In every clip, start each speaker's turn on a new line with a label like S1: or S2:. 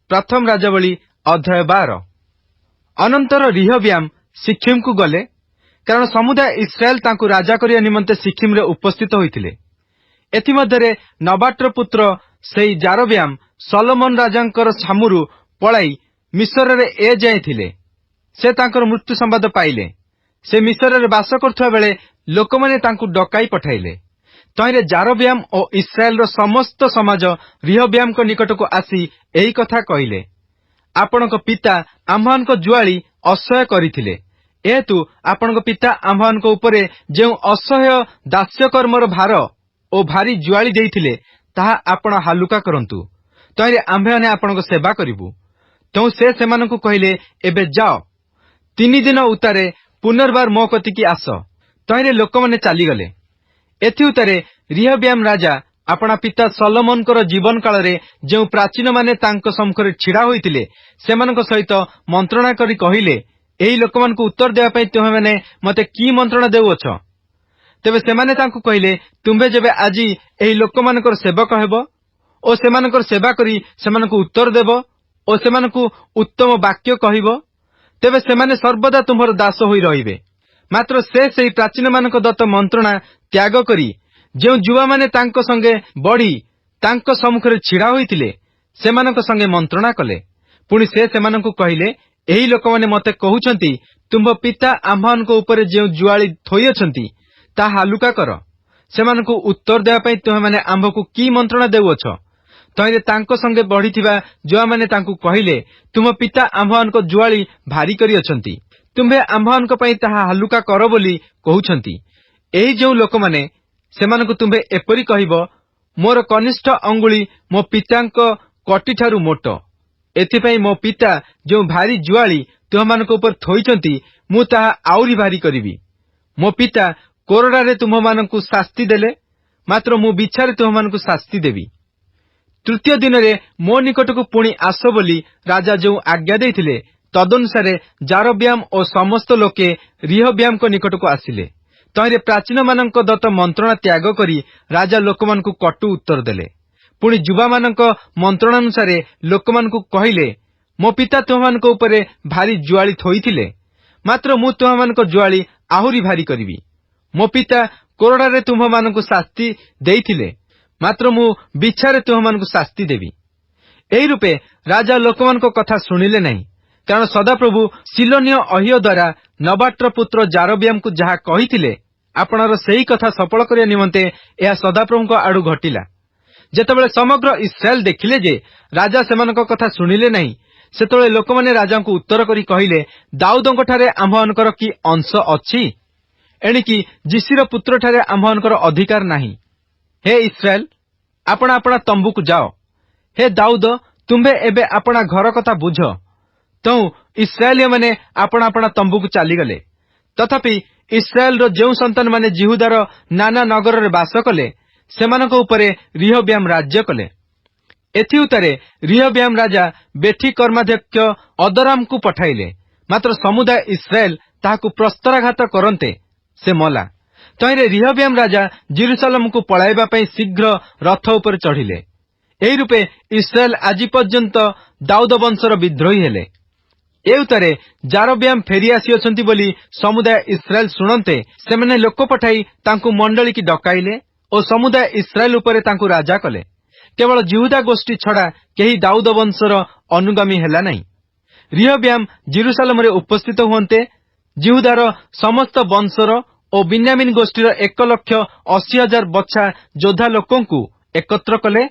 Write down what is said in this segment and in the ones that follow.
S1: प्रथम राजावली अध्याय 12। अनंतर रिहब्याम सिक्किम को गले, कारण समुदाय इस्राएल तांकु राजा करिया निमंते सिक्किम रे उपस्थित होइथिले। एथिमध्यरे नबाटर पुत्र सेई जारब्याम सलोमन राजांकर छामुरु पळाई मिस्र रे ए जाइथिले। से तांकर मृत्यु संवाद पाइले। से मिस्र रे बास करथुवा बेले लोकमाने तांकु डकाई पठाइले। तैरे जारब्याम और इस्राएल रो समस्त समाज रिहब्याम को निकट को आसी एही कथा कहिले, आपणक पिता आम्भमानक जुआली असह्य करिथिले। एहेतु आपणक पिता आम्भमानक उपरे जेउ असह्य दास्य कर्मर भार ओ भारी जुआली देइथिले ताहा आपण हालुका करंतु। तैरे आम्भेमाने आपणक सेवा करिबु। तो से सेमानकु कहिले, एबे जाओ, 3 दिन उतारे पुनर्बार मो कतिकी आस। तैरे लोकमाने चालीगले। एथि उतारे रिहब्याम राजा अपना पिता सलोमनकर जीवन काल रे जो प्राचीन माने तांको सम्मुखरे छिड़ा होइतिले सेमानक सहित मंत्रणा करी कहिले, एही लोकमानकु उत्तर देवा पई तुमे माने मते की मंत्रणा देउअछ? तेबे सेमाने तांकु कहिले, तुम्बे जेबे आजी एही लोकमानकर सेवक हेबो ओ सेमानकर सेवा करी सेमानकु उत्तर देबो ओ सेमानकु उत्तम वाक्य कहिबो, तेबे सेमाने सर्वदा तुमर दास होई रहिबे। मात्र से सेही प्राचीन मानक दत्त मंत्रणा त्याग करी जो जुवा माने तांको संगे बढ़ी तांको सम्मुखरे छिड़ा होइतिले सेमानक संगे मंत्रणा कले। पुणी से सेमानकु कहिले, एही लोकमाने मते कहुछंती, तुम पिता आम्भमानक उपरे जो जुआली थोई अछंती ता हालुका कर। सेमानकु उत्तर देवा पई तुमे माने आम्भकु की मंत्रणा देउअछ? तैरे तांको संगे बढ़ीथिबा जुआ माने तांकु कहिले, तुम पिता आम्भमानक जुआली भारी करी अछंती, तुम्भे आम्भमानक पई ताहा हालुका कर बोली कहुछंती। एही जो लोकमाने सेमानकु तुम्भे एपरी कहिबो, मोर कनिष्ठ अंगुली मो पितांक कटी ठारू मोट, एथिपई मो पिता जो भारी जुआली तुममानक उपर थोइचंती मु ताहा आउरी भारी करिवि। मो पिता कोरडारे तुममानकु शास्ति देले, मात्र मु बिछारे तुममानकु शास्ति देवी। तृतीय दिन रे मो निकटकु पुणी आस बोली राजा जो आज्ञा देइथिले, तदनुसारे जारब्याम और समस्त लोके रिहब्याम को निकटकु आसिले। तैरे प्राचीन मानक दत्त मंत्रणा त्याग करी राजा लोकमानकु कटु उत्तर देले। पुणी जुबा मानक मंत्रणानुसार लोकमानकु कहिले, मो पिता तुममानक उपरे भारी जुआली थोइथिले, मात्र मु तुममानक जुआली आहुरी भारी करिवि। मो पिता कोरडारे तुममानकु शास्ति देइथिले, मात्र मु बिछारे तुममानकु शास्ति देवी। एही रूपे राजा लोकमानक कथा सुनिले नहीं, कारण सदाप्रभु सिलोनिय अहिय द्वारा नबाटर पुत्र जारब्याम को जहा कहिथिले आपणर सेही कथा सफल करिया निमंते यह सदाप्रभुक आडू घटिला। जेतेबेले समग्र इस्राएल देखिले जे राजा सेमानक कथा सुनिले नहीं, सेतेबेले लोकमाने राजा को उत्तर करी कहिले, दाऊदंक ठारे आम्भमानकर की अंश अछि? एणिकी जिसिर पुत्र ठारे आम्भमानकर अधिकार नाही। हे इस्राएल, आपण आपणा तंबू को जाओ। हे दाऊद, तुम्बे एबे आपणा घर कथा बुझ। तो इस्राएलिया माने आपण आपणा तंबू को चलीगले। तथापि इस्राएल रो जो संतान माने जिहुदार नाना नगर रे बास कले सेमानक उपरे रिहब्याम राज्य कले। एथि उतारे रिहब्याम राजा बेठी कर्माध्यक्ष अदराम को पठाइले, मात्र समुदाय इस्राएल ताहाकु प्रस्तराघात करन्ते से मला। तैरे रिहब्याम राजा जेरुसलेम को पळाइबा पई शीघ्र रथ उपर चढ़िले। एही रूपे इस्राएल आज पर्यंत दाऊद वंशर विद्रोही हेले। ए उतारे जारब्याम फेरी आसी अछंती बोली समुदाय इस्राएल शुणन्ते सेमाने लोक पठाई तांकु मंडली की डकाइले और समुदाय इस्राएल उपरे तांकु राजा कले। केवल जिहुदा गोष्ठी छड़ा केही दाऊद वंशर अनुगामी हेला नहीं। रिहब्याम जेरुसलेम रे उपस्थित हुंते जिहुदार समस्त वंशर और बिन्यामीन गोष्ठीर 1,80,000 बच्चा योद्धा लोकंकु एकत्र कले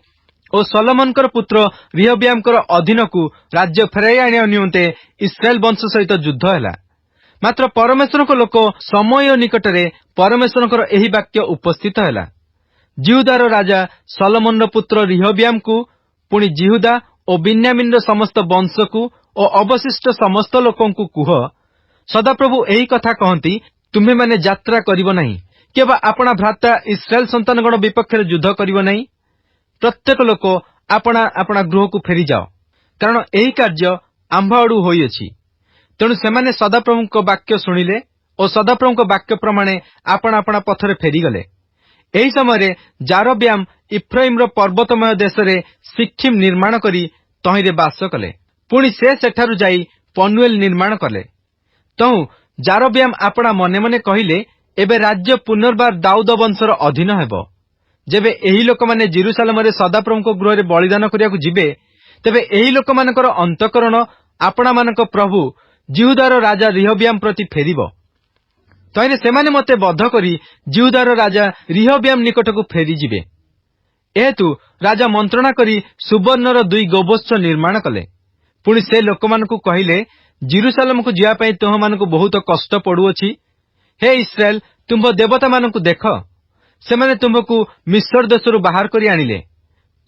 S1: और सलोमनकर पुत्र रिहब्यामकर अधीन को राज्य फेराई आनिया निमंते इस्राएल वंश सहित युद्ध हैला। मात्र परमेश्वर लोक समय निकटरे परमेश्वर एही वाक्य उपस्थित हैला, जिहुदार राजा सलोमन पुत्र रिहब्याम को पुणी जिहुदा और बिन्यामीन समस्त वंश को और अवशिष्ट समस्त लोकंकु कुह, सदाप्रभु एही कथा कहती, तुम्हे माने यात्रा करिवो नहीं, केवल आपणा भ्राता इस्राएल संतानगण विपक्ष युद्ध करिवो नहीं। प्रत्येक लोक आपणा आपणा गृह को फेरी जाओ, कारण एही कार्य आंभ आड़ू होइअछि। तेणु सेमाने सदाप्रभुक वाक्य शुणिले और सदाप्रभुक वाक्य प्रमाणे आपणा आपणा पथरे फेरीगले। एही समय जारब्याम इफ्राइम पर्वतमय देश रे सिक्किम निर्माण करी ତହିଁରେ ବାସ କଲେ। ପୁଣି ସେ ସେଠାରୁ ଯାଇ ପନୁଏଲ ନିର୍ମାଣ କଲେ। ତହୁଁ ଯାରୋବିଆମ ଆପଣା ମନେ ମନେ କହିଲେ, ଏବେ ରାଜ୍ୟ ପୁନର୍ବାର ଦାଉଦ ବଂଶର ଅଧୀନ ହେବ। ଯେବେ ଏହି ଲୋକମାନେ ଜେରୁସାଲେମରେ ସଦାପ୍ରଭୁଙ୍କ ଗୃହରେ ବଳିଦାନ କରିବାକୁ ଯିବେ, ତେବେ ଏହି ଲୋକମାନଙ୍କର ଅନ୍ତଃକରଣ ଆପଣାମାନଙ୍କ ପ୍ରଭୁ ଜିହୁଦାର ରାଜା ରିହବିଆମ ପ୍ରତି ଫେରିବ। ତହିଁରେ ସେମାନେ ମୋତେ ବଧ କରି ଜିହୁଦାର ରାଜା ରିହବିଆମ ନିକଟକୁ ଫେରିଯିବେ। ଏହେତୁ ରାଜା ମନ୍ତ୍ରଣା କରି ସୁବର୍ଣ୍ଣର 2 ଗୋବତ୍ସ ନିର୍ମାଣ କଲେ। ପୁଣି ସେ ଲୋକମାନଙ୍କୁ କହିଲେ, ଜେରୁସାଲେମକୁ ଯିବା ପାଇଁ ତୁମମାନଙ୍କୁ ବହୁତ କଷ୍ଟ ପଡୁଅଛି। ହେ ଇସ୍ରାଏଲ, ତୁମ୍ଭ ଦେବତାମାନଙ୍କୁ ଦେଖ, ସେମାନେ ତୁମ୍ଭକୁ ମିଶ୍ର ଦେଶରୁ ବାହାର କରି ଆଣିଲେ।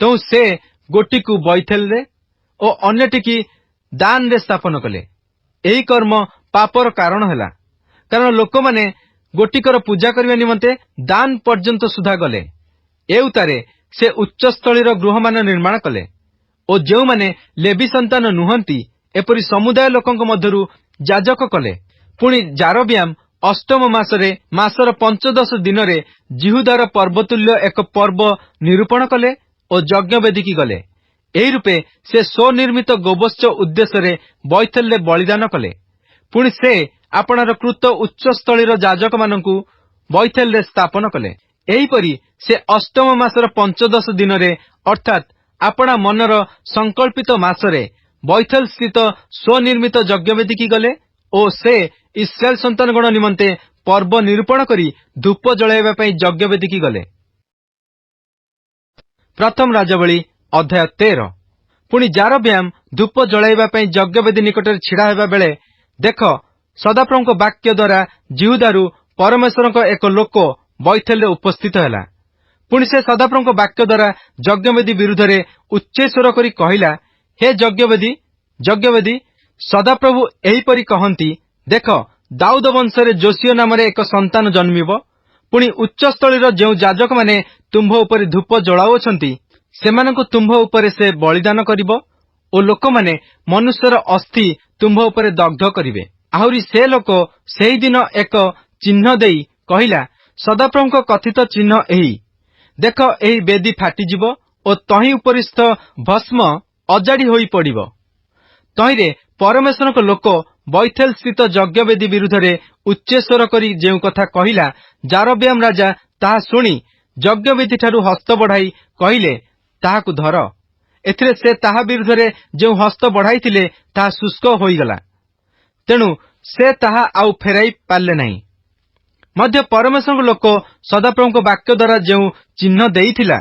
S1: ତେଣୁ ସେ ଗୋଟିକୁ ବୈଥେଲରେ ଓ ଅନ୍ୟଟିକି ଦାନରେ ସ୍ଥାପନ କଲେ। ଏହି କର୍ମ ପାପର କାରଣ ହେଲା, କାରଣ ଲୋକମାନେ ଗୋଟିକର ପୂଜା କରିବା ନିମନ୍ତେ ଦାନ ପର୍ଯ୍ୟନ୍ତ ସୁଦ୍ଧା ଗଲେ। ଏଉତାରେ ସେ ଉଚ୍ଚସ୍ଥଳୀର ଗୃହମାନ ନିର୍ମାଣ କଲେ ଓ ଯେଉଁମାନେ ଲେବି ସନ୍ତାନ ନୁହନ୍ତି ଏପରି ସମୁଦାୟ ଲୋକଙ୍କ ମଧ୍ୟରୁ ଯାଜକ କଲେ। ପୁଣି ଯାରୋବିଆମ ଅଷ୍ଟମ ମାସରେ ମାସର 15 ଦିନରେ ଜିହୁଦାର ପର୍ବତୁଲ୍ୟ ଏକ ପର୍ବ ନିରୂପଣ କଲେ ଓ ଯଜ୍ଞବେଦୀକି ଗଲେ। ଏହି ରୂପେ ସେ ସ୍ୱନିର୍ମିତ ଗୋବତ୍ସ ଉଦ୍ଦେଶ୍ୟରେ ବୈଥେଲରେ ବଳିଦାନ କଲେ। ପୁଣି ସେ ଆପଣାର କୃତ ଉଚ୍ଚସ୍ଥଳୀର ଯାଜକମାନଙ୍କୁ ବୈଥେଲରେ ସ୍ଥାପନ କଲେ। ଏହିପରି ସେ ଅଷ୍ଟମ ମାସର 15 ଦିନରେ ଅର୍ଥାତ୍ ଆପଣା ମନର ସଂକଳ୍ପିତ ମାସରେ ବୈଥେଲ ସ୍ଥିତ ସ୍ୱନିର୍ମିତ ଯଜ୍ଞବେଦୀକି ଗଲେ ଓ ସେ ଇସ୍ରାଏଲ ସନ୍ତାନଗଣ ନିମନ୍ତେ ପର୍ବ ନିରୂପଣ କରି ଧୂପ ଜଳାଇବା ପାଇଁ ଯଜ୍ଞବେଦୀକି ଗଲେ। ପ୍ରଥମ ରାଜାବଳୀ ଅଧ୍ୟାୟ 13। ପୁଣି ଯାରୋବିଆମ ଧୂପ ଜଳାଇବା ପାଇଁ ଯଜ୍ଞବେଦୀ ନିକଟରେ ଛିଡ଼ା ହେବା ବେଳେ, ଦେଖ, ସଦାପ୍ରଭୁଙ୍କ ବାକ୍ୟ ଦ୍ୱାରା ଜିହୁଦାରୁ ପରମେଶ୍ୱରଙ୍କ ଏକ ଲୋକ ବୈଥେଲରେ ଉପସ୍ଥିତ ହେଲା। ପୁଣି ସେ ସଦାପ୍ରଭୁଙ୍କ ବାକ୍ୟ ଦ୍ୱାରା ଯଜ୍ଞବେଦୀ ବିରୁଦ୍ଧରେ ଉଚ୍ଚେଶ୍ୱର କରି କହିଲା, ହେ ଯଜ୍ଞବେଦୀ, ଯଜ୍ଞବେଦୀ, ସଦାପ୍ରଭୁ ଏହିପରି କହନ୍ତି, ଦେଖ, ଦାଉଦ ବଂଶରେ ଯୋଶିୟ ନାମରେ ଏକ ସନ୍ତାନ ଜନ୍ମିବ। ପୁଣି ଉଚ୍ଚସ୍ଥଳୀର ଯେଉଁ ଯାଜକମାନେ ତୁମ୍ଭ ଉପରେ ଧୂପ ଜଳାଉଅଛନ୍ତି, ସେମାନଙ୍କୁ ତୁମ୍ଭ ଉପରେ ସେ ବଳିଦାନ କରିବ ଓ ଲୋକମାନେ ମନୁଷ୍ୟର ଅସ୍ଥି ତୁମ୍ଭ ଉପରେ ଦଗ୍ଧ କରିବେ। ଆହୁରି ସେ ଲୋକ ସେହିଦିନ ଏକ ଚିହ୍ନ ଦେଇ କହିଲା, ସଦାପ୍ରଭୁଙ୍କ କଥିତ ଚିହ୍ନ ଏହି, ଦେଖ, ଏହି ବେଦୀ ଫାଟିଯିବ ଓ ତହିଁ ଉପରିସ୍ଥ ଭସ୍ମ ଅଜାଡ଼ି ହୋଇ ପଡ଼ିବ। ତହିଁରେ ପରମେଶ୍ୱରଙ୍କ ଲୋକ ବୈଥେଲ ସ୍ଥିତ ଯଜ୍ଞବେଦୀ ବିରୁଦ୍ଧରେ ଉଚ୍ଚେଶ୍ୱର କରି ଯେଉଁ କଥା କହିଲା, ଯାରୋବିଆମ ରାଜା ତାହା ଶୁଣି ଯଜ୍ଞବେଦୀଠାରୁ ହସ୍ତ ବଢ଼ାଇ କହିଲେ, ତାହାକୁ ଧର। ଏଥିରେ ସେ ତାହା ବିରୁଦ୍ଧରେ ଯେଉଁ ହସ୍ତ ବଢ଼ାଇଥିଲେ ତାହା ଶୁଷ୍କ ହୋଇଗଲା। ତେଣୁ ସେ ତାହା ଆଉ ଫେରାଇ ପାରିଲେ ନାହିଁ। ମଧ୍ୟ ପରମେଶ୍ୱରଙ୍କ ଲୋକ ସଦାପ୍ରଭୁଙ୍କ ବାକ୍ୟ ଦ୍ୱାରା ଯେଉଁ ଚିହ୍ନ ଦେଇଥିଲା,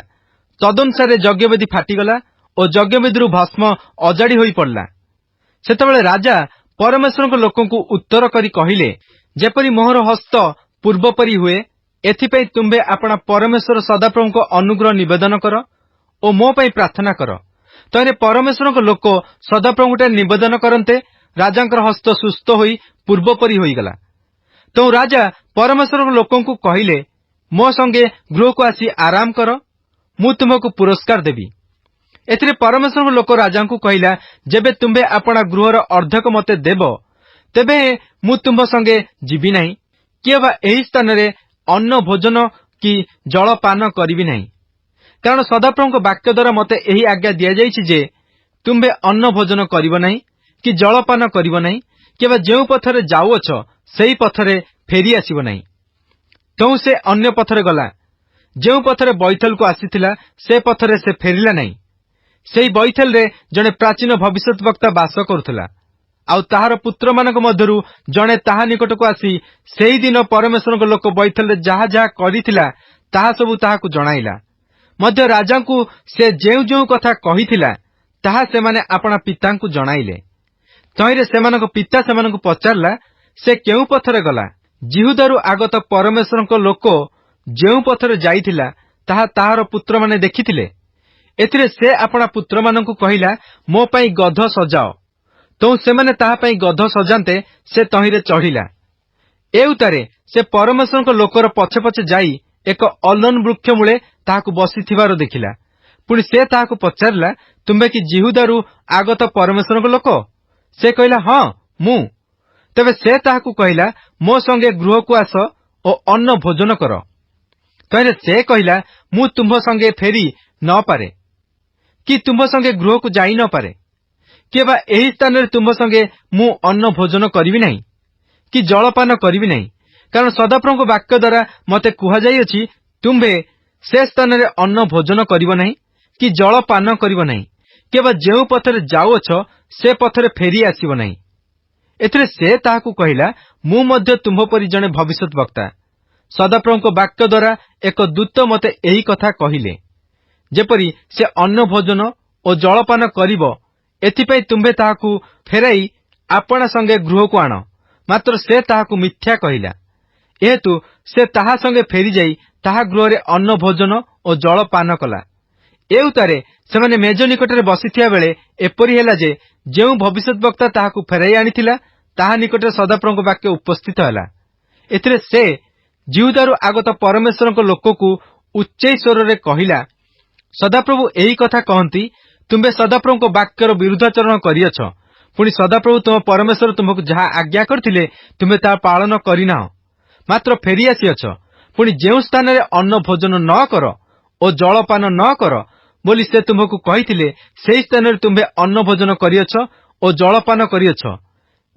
S1: ତଦନୁସାରେ ଯଜ୍ଞବେଦୀ ଫାଟିଗଲା ଓ ଯଜ୍ଞବେଦୀରୁ ଭସ୍ମ ଅଜାଡ଼ି ହୋଇ ପଡ଼ିଲା। ସେତେବେଳେ ରାଜା ପରମେଶ୍ୱରଙ୍କ ଲୋକଙ୍କୁ ଉତ୍ତର କରି କହିଲେ, ଯେପରି ମୋହର ହସ୍ତ ପୂର୍ବପରି ହୁଏ, ଏଥିପାଇଁ ତୁମ୍ଭେ ଆପଣା ପରମେଶ୍ୱର ସଦାପ୍ରଭୁଙ୍କ ଅନୁଗ୍ରହ ନିବେଦନ କର ଓ ମୋ ପାଇଁ ପ୍ରାର୍ଥନା କର। ତହିଁରେ ପରମେଶ୍ୱରଙ୍କ ଲୋକ ସଦାପ୍ରଭୁଙ୍କଠାରେ ନିବେଦନ କରନ୍ତେ ରାଜାଙ୍କର ହସ୍ତ ସୁସ୍ଥ ହୋଇ ପୂର୍ବପରି ହୋଇଗଲା। ତେଣୁ ରାଜା ପରମେଶ୍ୱରଙ୍କ ଲୋକଙ୍କୁ କହିଲେ, ମୋ ସଙ୍ଗେ ଗୃହକୁ ଆସି ଆରାମ କର, ମୁଁ ତୁମକୁ ପୁରସ୍କାର ଦେବି। ଏଥିରେ ପରମେଶ୍ୱରଙ୍କ ଲୋକ ରାଜାଙ୍କୁ କହିଲା, ଯେବେ ତୁମ୍ଭେ ଆପଣା ଗୃହର ଅର୍ଦ୍ଧକ ମୋତେ ଦେବ, ତେବେ ମୁଁ ତୁମ୍ଭ ସଙ୍ଗେ ଯିବି ନାହିଁ, କିଏ ବା ଏହି ସ୍ଥାନରେ ଅନ୍ନ ଭୋଜନ କି ଜଳପାନ କରିବି ନାହିଁ। କାରଣ ସଦାପ୍ରଭୁଙ୍କ ବାକ୍ୟ ଦ୍ୱାରା ମୋତେ ଏହି ଆଜ୍ଞା ଦିଆଯାଇଛି ଯେ, ତୁମ୍ଭେ ଅନ୍ନ ଭୋଜନ କରିବ ନାହିଁ କି ଜଳପାନ କରିବ ନାହିଁ, କିମ୍ବା ଯେଉଁ ପଥରେ ଯାଉଅଛ ସେହି ପଥରେ ଫେରି ଆସିବ ନାହିଁ। ତେଣୁ ସେ ଅନ୍ୟ ପଥରେ ଗଲା। ଯେଉଁ ପଥରେ ବୈଥେଲକୁ ଆସିଥିଲା, ସେ ପଥରେ ସେ ଫେରିଲା ନାହିଁ। ସେହି ବୈଥେଲରେ ଜଣେ ପ୍ରାଚୀନ ଭବିଷ୍ୟତ ବକ୍ତା ବାସ କରୁଥିଲା, ଆଉ ତାହାର ପୁତ୍ରମାନଙ୍କ ମଧ୍ୟରୁ ଜଣେ ତାହା ନିକଟକୁ ଆସି ସେହିଦିନ ପରମେଶ୍ୱରଙ୍କ ଲୋକ ବୈଥେଲରେ ଯାହା ଯାହା କରିଥିଲା ତାହା ସବୁ ତାହାକୁ ଜଣାଇଲା। ମଧ୍ୟ ରାଜାଙ୍କୁ ସେ ଯେଉଁ ଯେଉଁ କଥା କହିଥିଲା ତାହା ସେମାନେ ଆପଣା ପିତାଙ୍କୁ ଜଣାଇଲେ। ତହିଁରେ ସେମାନଙ୍କ ପିତା ସେମାନଙ୍କୁ ପଚାରିଲା, ସେ କେଉଁ ପଥରେ ଗଲା? ଜିହୁଦାରୁ ଆଗତ ପରମେଶ୍ୱରଙ୍କ ଲୋକ ଯେଉଁ ପଥରେ ଯାଇଥିଲା ତାହା ତାହାର ପୁତ୍ରମାନେ ଦେଖିଥିଲେ। ଏଥିରେ ସେ ଆପଣା ପୁତ୍ରମାନଙ୍କୁ କହିଲା, ମୋ ପାଇଁ ଗଧ ସଜାଅ। ତେଣୁ ସେମାନେ ତାହା ପାଇଁ ଗଧ ସଜାନ୍ତେ ସେ ତହିଁରେ ଚଢ଼ିଲା। ଏଉତାରେ ସେ ପରମେଶ୍ୱରଙ୍କ ଲୋକର ପଛେ ପଛେ ଯାଇ ଏକ ଅଲନ ବୃକ୍ଷ ମୂଳେ ତାହାକୁ ବସିଥିବାର ଦେଖିଲା। ପୁଣି ସେ ତାହାକୁ ପଚାରିଲା, ତୁମ୍ଭେ କି ଜିହୁଦାରୁ ଆଗତ ପରମେଶ୍ୱରଙ୍କ ଲୋକ? ସେ କହିଲା, ହଁ, ମୁଁ। ତେବେ ସେ ତାହାକୁ କହିଲା, ମୋ ସଙ୍ଗେ ଗୃହକୁ ଆସ ଓ ଅନ୍ନ ଭୋଜନ କର। ତହିଁରେ ସେ କହିଲା, ମୁଁ ତୁମ୍ଭ ସଙ୍ଗେ ଫେରି ନ ପାରେ। कि तुम संगे गृह को जाई न पारे कि बा एही स्थान रे तुम संगे मु अन्न भोजन करिवि नहीं कि जलपान करिवि नहीं कारण सदाप्रभु वाक्य द्वारा मते कुहा जाइअछि तुम्भे से स्थान रे अन्न भोजन करिव नहीं कि जलपान करिव नहीं केवल जेउ पथरे जाउअछ से पथरे फेरी आसिव नहीं। एथिरे से ताहाकु कहिला मु मध्य तुम परि जणे भविष्यत वक्ता सदाप्रभु वाक्य द्वारा एक दूत मते एही कथा कहिले जेपरि से अन्न भोजन और जलपान करिव एथिपई तुम्भे ताहाकु फेराई आपणा संगे गृह को आण मात्र से ताहाकु मिथ्या कहिला एहेतु से ताहा संगे फेरी जाई ताहा गृह रे अन्न भोजन और जलपान कला। एउतारे सेमाने मेज निकटरे बसिथिया बेले एपरि हैला जे जेउ भविष्यत वक्ता ताहाकु फेराई आनिथिला ताहा निकटरे सदाप्रभु वाक्य उपस्थित हैला। एथिरे से जिहुदारु आगत परमेश्वरक लोककु उच्च स्वर रे कहिला सदाप्रभु एही कथा कहंती तुम्बे सदाप्रभु वाक्यर विरुद्धाचरण करियछ पुणी सदाप्रभु तुम परमेश्वर तुमको जहा आज्ञा करथिले तुम्बे ता पालन करिना मात्र फेरी आसीअछ पुणी जेउ स्थान रे अन्न भोजन न कर और जलपान न कर बोली से तुमको कहिथिले सेही स्थान रे तुम्बे अन्न भोजन करियछ और जलपान करियछ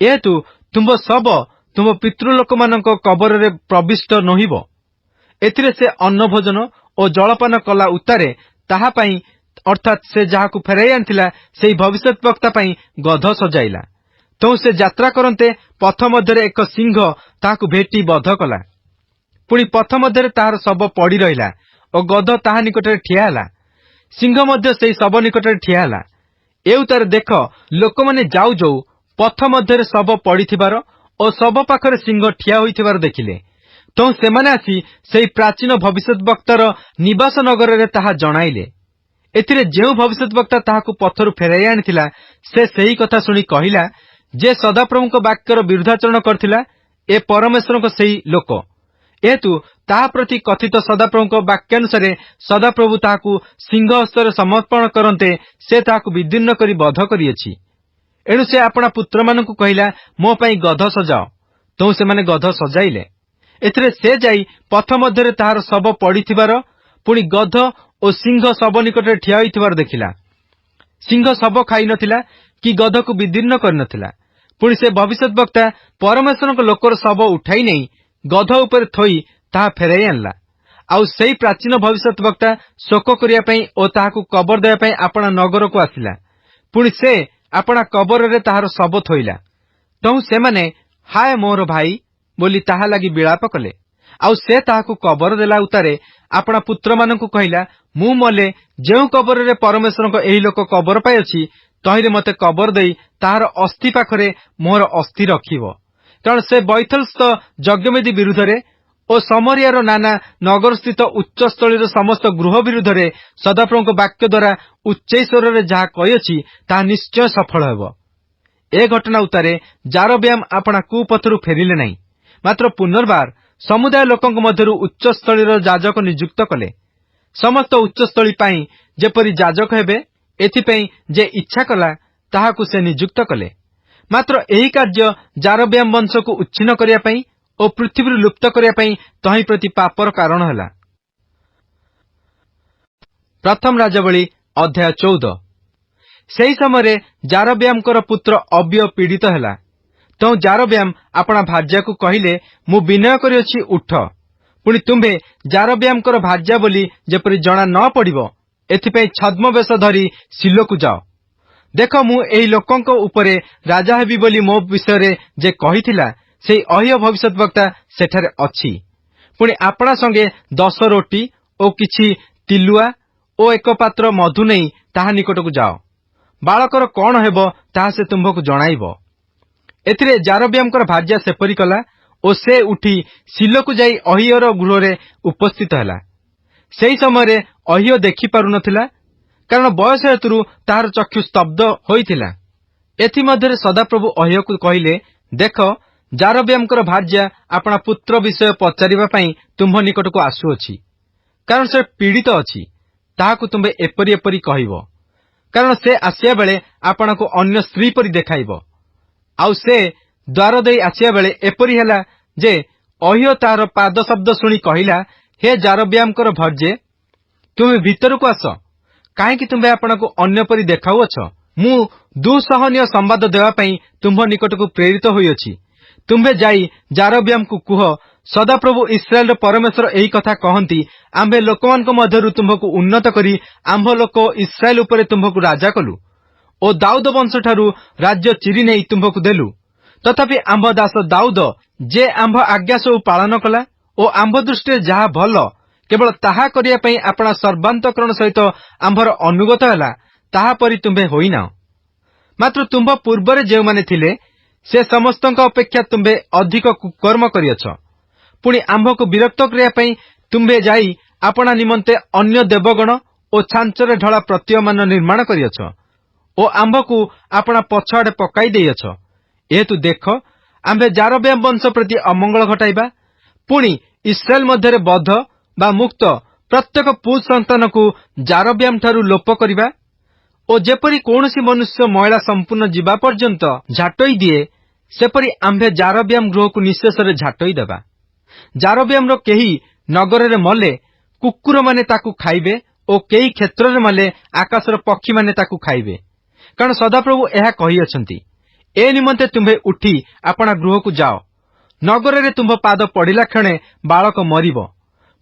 S1: एतु तुम सब तुम पितृलोक मानक कबर रे प्रविष्ट नहिबो। एथिरे से अन्न भोजन और जलपान कला उतारे ताहा पई अर्थात से जहाकु फेराई आनिथिला सेही भविष्यत वक्ता पई गध सजाइला तो से यात्रा करते पथ मध्य एक सिंह ताहाकु भेटी बध कला पुणी पथ मध्य ताहार शव पड़ी रहिला और गध ताहा निकटरे ठिया ହେଲା सिंह मध्य सेही शव निकटरे ठिया ହେଲା। एउतारे देख लोक माने जाऊ जाऊ पथ मध्य शव पड़िथिबार और शव पाखरे सिंह ठिया होइथिबार देखिले तो सेमाने आसी सेही प्राचीन भविष्यत वक्तार निवास नगर रे ताहा जणाइले। एथिरे जेउ भविष्यत वक्ता ताहाकु पथरु फेराई आनिथिला से सेही कथा सुनी कहिला जे सदाप्रभुक वाक्यर विरुद्धाचरण करथिला ए परमेश्वरक सेही लोक एतु ताहा प्रति कथित सदाप्रभुक वाक्यानुसार सदाप्रभु ताहाकु सिंह हस्तर समर्पण करन्ते से ताहाकु विदीर्ण करी बध करियछि एणु से आपणा पुत्र मानकु कहिला मो पई गध सजाओ तो सेमाने गध सजाइले। एथिरे से जाई पथ मध्यरे ताहार शव पड़िथिबार पुणी गध और सिंह शव निकटरे ठिया होइथिबार देखिला सिंह शव खाई नथिला कि गध को विदीर्ण करनथिला पुणी से भविष्यत वक्ता परमेश्वरक लोकर शव उठाई नहीं गध उपर थोई ताहा फेराई आनला आउ सेही प्राचीन भविष्यत वक्ता शोक करिया पई ओ ताहाकु कबर देया पई आपणा नगर को आसिला पुणी से आपणा कबर रे ताहार शव थोइला तो सेमाने हाय मोर भाई बोली ताहा लागी विलाप कले आउ से ताहाकु कबर देला उतारे आपणा पुत्र मानकु कहिला मु मले जेउ कबर रे परमेश्वरक एही लोक कबर पाई अछि तहिरे मते कबर देई ताहार अस्थि पाखरे मोर अस्थि रखिबो कारण से बैथलस्थ यज्ञवेदी विरुद्धरे और समरियार नाना नगर स्थित उच्च स्थलीर समस्त गृह विरुद्धरे सदाप्रभुक वाक्य द्वारा उच्च स्वर रे जहा कहिअछि ताहा निश्चय सफल हेबो। ए घटना उतारे जारब्याम आपणा कुपथरु फेरिले नहीं मात्र पुनर्बार समुदाय लोकंक मध्यरु उच्च स्थलीर जाजक नियुक्त कले समस्त उच्च स्थली पाई जेपरि जाजक हेबे एथिपई जे इच्छा कला ताहाकु से नियुक्त कले मात्र एही कार्य जारब्याम वंश को उच्छिन्न करिया पई और पृथ्वी लुप्त करिया पई तहि प्रति पापर कारण हला। प्रथम राजावली अध्याय 14 सेही समय जारब्यामकर पुत्र अब्य पीड़ित हला तो जारब्याम आपणा भार्या को कहिले मु विनय करिअछि उठ पुणी तुम्भे जारब्यामकर भार्या बोली जेपरि जणा न पड़िबो एथिपई छद्म वेश धरी सिलो को जाओ देख मु एही लोकंक उपरे राजा हेबी बोली मो विषय जे कहिथिला सेही अह्य भविष्यत वक्ता सेठारे अछि पुणी आपणा संगे 10 रोटी और किछि तिलुआ और एक पात्र मधु नहीं ताहा निकट को जाओ बालकर कौन हेबो ताहा से तुम्भको जणाइबो। एथिरे जारब्यामकर भार्या सेपरि कला और से उठी सिलो को जाई अह्यर गृह रे उपस्थित हला सेही समय अह्य देखि पारु नथिला कारण बयस हेतुरु ताहार चक्षु स्तब्ध होइथिला। एथि मध्यरे सदाप्रभु अह्य को कहिले देख जारब्यामकर भार्या आपणा पुत्र विषय पचारिबा पई तुम्भ निकट को आसुअछि कारण से पीड़ित अछि ताहाकु तुम्बे एपरि एपरि कहिबो कारण से आसिया बेले आपणा को अन्य स्त्री परि देखाइबो आउ से द्वार देई आसिया बेले एपरि हैला जे अह्य तार पाद शब्द सुनी कहिला हे जारब्यामकर भार्ये तुमे भीतर को आस କାହିଁକି ତୁମ୍ଭେ ଆପଣଙ୍କୁ ଅନ୍ୟ ପରି ଦେଖାଉଅଛ? ମୁଁ ଦୁଃସହନୀୟ ସମ୍ବାଦ ଦେବା ପାଇଁ ତୁମ୍ଭ ନିକଟକୁ ପ୍ରେରିତ ହୋଇଅଛି। ତୁମ୍ଭେ ଯାଇ ଜାରବିୟାମକୁ କୁହ, ସଦାପ୍ରଭୁ ଇସ୍ରାଏଲର ପରମେଶ୍ୱର ଏହି କଥା କହନ୍ତି, ଆମ୍ଭେ ଲୋକମାନଙ୍କ ମଧ୍ୟରୁ ତୁମ୍ଭକୁ ଉନ୍ନତ କରି ଆମ୍ଭ ଲୋକ ଇସ୍ରାଏଲ ଉପରେ ତୁମ୍ଭକୁ ରାଜା କଲୁ ଓ ଦାଉଦ ବଂଶଠାରୁ ରାଜ୍ୟ ଚିରି ନେଇ ତୁମ୍ଭକୁ ଦେଲୁ। ତଥାପି ଆମ୍ଭ ଦାସ ଦାଉଦ ଯେ ଆମ୍ଭ ଆଜ୍ଞା ସବୁ ପାଳନ କଲା ଓ ଆମ୍ଭ ଦୃଷ୍ଟିରେ ଯାହା ଭଲ କେବଳ ତାହା କରିବା ପାଇଁ ଆପଣା ସର୍ବାନ୍ତକରଣ ସହିତ ଆମ୍ଭର ଅନୁଗତ ହେଲା, ତାହାପରି ତୁମ୍ଭେ ହୋଇନାହ। ମାତ୍ର ତୁମ୍ଭ ପୂର୍ବରେ ଯେଉଁମାନେ ଥିଲେ ସେ ସମସ୍ତଙ୍କ ଅପେକ୍ଷା ତୁମ୍ଭେ ଅଧିକ କୁକର୍ମ କରିଅଛ। ପୁଣି ଆମ୍ଭକୁ ବିରକ୍ତ କରିବା ପାଇଁ ତୁମ୍ଭେ ଯାଇ ଆପଣା ନିମନ୍ତେ ଅନ୍ୟ ଦେବଗଣ ଓ ଛାଞ୍ଚରେ ଢଳା ପ୍ରତିମମାନ ନିର୍ମାଣ କରିଅଛ ଓ ଆମ୍ଭକୁ ଆପଣା ପଛଆଡ଼େ ପକାଇ ଦେଇଅଛ। ଏହେତୁ ଦେଖ, ଆମ୍ଭେ ଜାରବିୟାମ ବଂଶ ପ୍ରତି ଅମଙ୍ଗଳ ଘଟାଇବା, ପୁଣି ଇସ୍ରାଏଲ ମଧ୍ୟରେ ବଧ ବା ମୁକ୍ତ ପ୍ରତ୍ୟେକ ପୁରୁଷ ସନ୍ତାନକୁ ଜାରବିୟାମ ଠାରୁ ଲୋପ କରିବା ଓ ଯେପରି କୌଣସି ମନୁଷ୍ୟ ମଇଳା ସମ୍ପୂର୍ଣ୍ଣ ଯିବା ପର୍ଯ୍ୟନ୍ତ ଝାଟୋଇ ଦିଏ, ସେପରି ଆମ୍ଭେ ଜାରବିୟାମ ଗୃହକୁ ନିଃଶେଷରେ ଝାଟୋଇ ଦେବା। ଜାରବିୟାମର କେହି ନଗରରେ ମଲେ କୁକୁରମାନେ ତାକୁ ଖାଇବେ ଓ କେହି କ୍ଷେତ୍ରରେ ମଲେ ଆକାଶର ପକ୍ଷୀମାନେ ତାକୁ ଖାଇବେ, କାରଣ ସଦାପ୍ରଭୁ ଏହା କହିଅଛନ୍ତି। ଏ ନିମନ୍ତେ ତୁମ୍ଭେ ଉଠି ଆପଣା ଗୃହକୁ ଯାଅ। ନଗରରେ ତୁମ୍ଭ ପାଦ ପଡ଼ିଲା କ୍ଷଣେ ବାଳକ ମରିବ,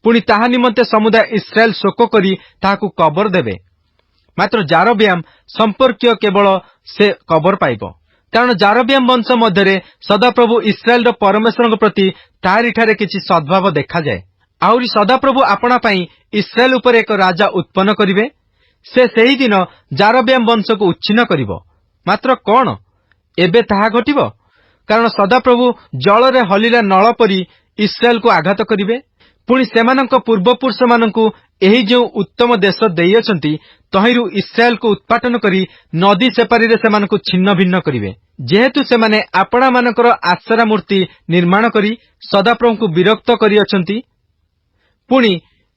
S1: ପୁଣି ତାହା ନିମନ୍ତେ ସମୁଦାୟ ଇସ୍ରାଏଲ ଶୋକ କରି ତାହାକୁ କବର ଦେବେ। ମାତ୍ର ଜାରବିୟାମ ସମ୍ପର୍କୀୟ କେବଳ ସେ କବର ପାଇବ, କାରଣ ଜାରବିୟାମ ବଂଶ ମଧ୍ୟରେ ସଦାପ୍ରଭୁ ଇସ୍ରାଏଲର ପରମେଶ୍ୱରଙ୍କ ପ୍ରତି ତାହାରିଠାରେ କିଛି ସଦ୍ଭାବ ଦେଖାଯାଏ। ଆହୁରି ସଦାପ୍ରଭୁ ଆପଣା ପାଇଁ ଇସ୍ରାଏଲ ଉପରେ ଏକ ରାଜା ଉତ୍ପନ୍ନ କରିବେ। ସେ ସେହିଦିନ ଜାରବିୟାମ ବଂଶକୁ ଉଚ୍ଛିନ୍ନ କରିବ। ମାତ୍ର କଣ ଏବେ ତାହା ଘଟିବ? କାରଣ ସଦାପ୍ରଭୁ ଜଳରେ ହଲିଲା ନଳ ପରି ଇସ୍ରାଏଲକୁ ଆଘାତ କରିବେ। ପୁଣି ସେମାନଙ୍କ ପୂର୍ବପୁରୁଷମାନଙ୍କୁ ଏହି ଯେଉଁ ଉତ୍ତମ ଦେଶ ଦେଇଅଛନ୍ତି, ତହିଁରୁ ଇସ୍ରାଏଲକୁ ଉତ୍ପାଟନ କରି ନଦୀ ସେପାରିରେ ସେମାନଙ୍କୁ ଛିନ୍ନ ଭିନ୍ନ କରିବେ। ଯେହେତୁ ସେମାନେ ଆପଣାମାନଙ୍କର ଆସରା ମୂର୍ତ୍ତି ନିର୍ମାଣ କରି ସଦାପ୍ରଭୁଙ୍କୁ ବିରକ୍ତ କରିଅଛନ୍ତି, ପୁଣି